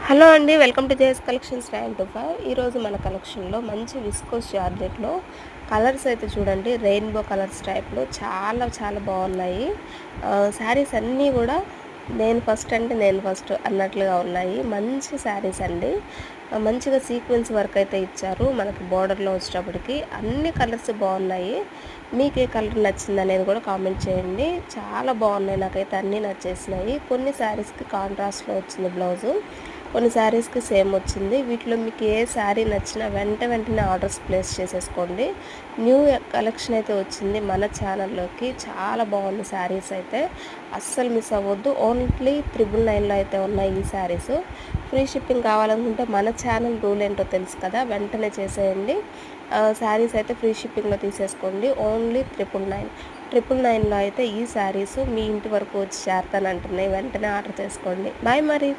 Hello అండి. Welcome to JS collections 925. ఈరోజు మన కలెక్షన్‌లో మంచి విస్కోస్ జార్జెట్‌లో కలర్స్ అయితే చూడండి, రెయిన్బో కలర్స్ టైప్‌లో చాలా చాలా బాగున్నాయి. శారీస్ అన్నీ కూడా నేను ఫస్ట్ అన్నట్లుగా ఉన్నాయి. మంచి శారీస్ అండి. మంచిగా సీక్వెన్స్ వర్క్ అయితే ఇచ్చారు. మనకి బోర్డర్‌లో వచ్చేటప్పటికి అన్ని కలర్స్ బాగున్నాయి. మీకు ఏ కలర్ నచ్చిందనేది కూడా కామెంట్ చేయండి. చాలా బాగున్నాయి. నాకైతే అన్నీ నచ్చేసినాయి. కొన్ని శారీస్‌కి కాంట్రాస్ట్‌లో వచ్చింది బ్లౌజు. కొన్ని శారీస్‌కి సేమ్ వచ్చింది. వీటిలో మీకు ఏ శారీ నచ్చినా వెంటనే ఆర్డర్స్ ప్లేస్ చేసేసుకోండి. న్యూ కలెక్షన్ అయితే వచ్చింది మన ఛానల్లోకి. చాలా బాగుంది శారీస్ అయితే. అస్సలు మిస్ అవ్వద్దు. ఓన్లీ 999లో అయితే ఉన్నాయి ఈ శారీస్. ఫ్రీ షిప్పింగ్ కావాలనుకుంటే మన ఛానల్ రూల్ ఏంటో తెలుసు కదా, వెంటనే చేసేయండి. శారీస్ అయితే ఫ్రీ షిప్పింగ్లో తీసేసుకోండి. ఓన్లీ 999లో అయితే ఈ శారీస్ మీ ఇంటి వరకు వచ్చి చేరతానంటున్నాయి. వెంటనే ఆర్డర్ చేసుకోండి. బాయ్ మరి.